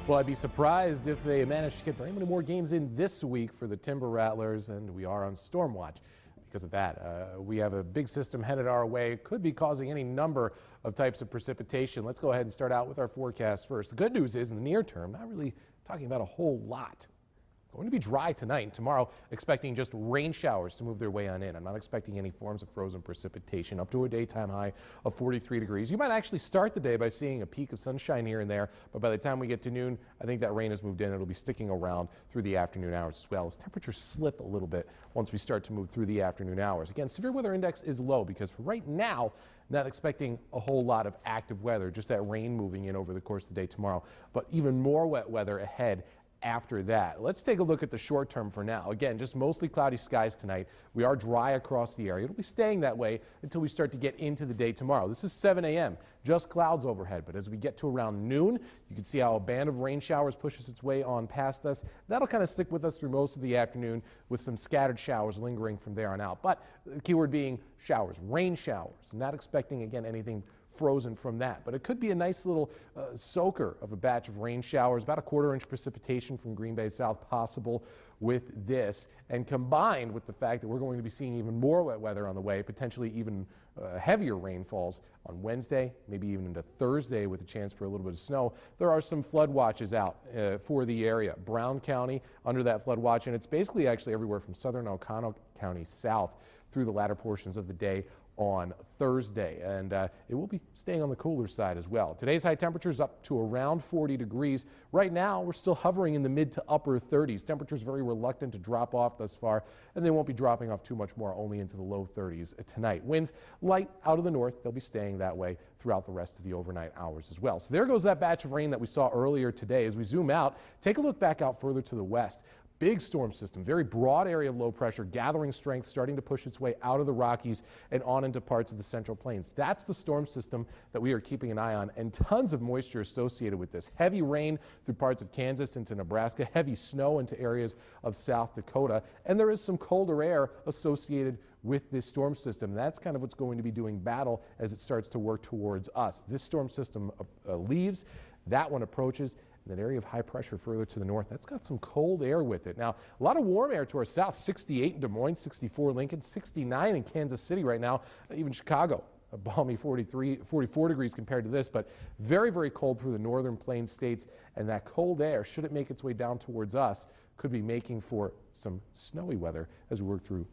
Well, I'd be surprised if they managed to get very many more games in this week for the Timber Rattlers, and we are on storm watch. Because of that, we have a big system headed our way. Could be causing any number of types of precipitation. Let's go ahead and start out with our forecast first. The good news is in the near term, not really talking about a whole lot. Going to be dry tonight and tomorrow, expecting just rain showers to move their way on in. I'm not expecting any forms of frozen precipitation, up to a daytime high of 43 degrees. You might actually start the day by seeing a peak of sunshine here and there, but by the time we get to noon, I think that rain has moved in. It'll be sticking around through the afternoon hours as well, as temperatures slip a little bit once we start to move through the afternoon hours. Again, severe weather index is low because for right now, not expecting a whole lot of active weather, just that rain moving in over the course of the day tomorrow, but even more wet weather ahead after that. Let's take a look at the short term for now. Again, just mostly cloudy skies tonight. We are dry across the area. It'll be staying that way until we start to get into the day tomorrow. This is 7 a.m. Just clouds overhead, but as we get to around noon, you can see how a band of rain showers pushes its way on past us. That'll kind of stick with us through most of the afternoon with some scattered showers lingering from there on out. But the key word being showers, rain showers. Not expecting, again, anything frozen from that, but it could be a nice little soaker of a batch of rain showers, about a quarter-inch precipitation from Green Bay south possible with this, and combined with the fact that we're going to be seeing even more wet weather on the way, potentially even heavier rainfalls on Wednesday, maybe even into Thursday with a chance for a little bit of snow. There are some flood watches out for the area. Brown County under that flood watch, and it's basically actually everywhere from southern Oconto County south through the latter portions of the day on Thursday, and it will be staying on the cooler side as well. Today's high temperatures up to around 40 degrees. Right now, we're still hovering in the mid to upper 30s. Temperatures very reluctant to drop off thus far, and they won't be dropping off too much more, only into the low 30s tonight. Winds light out of the north. They'll be staying that way throughout the rest of the overnight hours as well. So there goes that batch of rain that we saw earlier today. As we zoom out, take a look back out further to the west. Big storm system, very broad area of low pressure, gathering strength, starting to push its way out of the Rockies and on into parts of the Central Plains. That's the storm system that we are keeping an eye on, and tons of moisture associated with this. Heavy rain through parts of Kansas into Nebraska, heavy snow into areas of South Dakota, and there is some colder air associated with this storm system. That's kind of what's going to be doing battle as it starts to work towards us. This storm system leaves, that one approaches. That area of high pressure further to the north, that's got some cold air with it. Now, a lot of warm air to our south, 68 in Des Moines, 64 Lincoln, 69 in Kansas City right now, even Chicago, a balmy 44 degrees compared to this, but very, very cold through the northern plains states, and that cold air, should it make its way down towards us, could be making for some snowy weather as we work through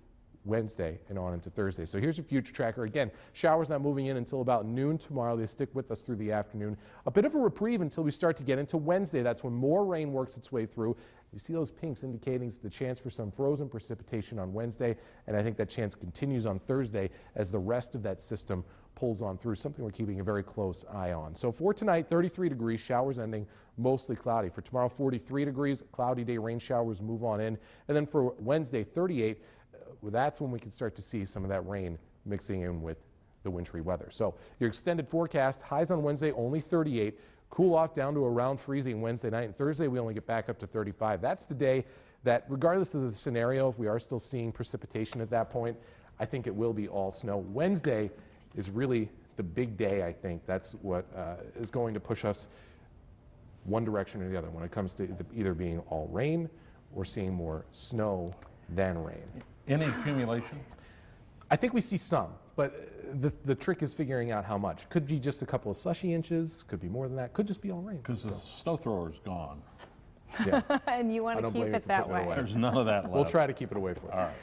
Wednesday and on into Thursday. So here's your future tracker. Again, showers not moving in until about noon tomorrow. They stick with us through the afternoon. A bit of a reprieve until we start to get into Wednesday. That's when more rain works its way through. You see those pinks indicating the chance for some frozen precipitation on Wednesday, and I think that chance continues on Thursday as the rest of that system pulls on through, something we're keeping a very close eye on. So for tonight, 33 degrees, showers ending mostly cloudy. For tomorrow, 43 degrees, cloudy day, rain showers move on in. And then for Wednesday, 38, that's when we can start to see some of that rain mixing in with the wintry weather. So your extended forecast, highs on Wednesday only 38, cool off down to around freezing Wednesday night, and Thursday we only get back up to 35. That's the day that, regardless of the scenario, if we are still seeing precipitation at that point, I think it will be all snow. Wednesday is really the big day, I think. That's what is going to push us one direction or the other when it comes to either being all rain or seeing more snow than rain. Any accumulation? I think we see some, but the trick is figuring out how much. Could be just a couple of slushy inches, could be more than that, could just be all rain. Because the snow thrower's gone. Yeah. And you want to keep it that way. There's none of that left. We'll try to keep it away from you. All right.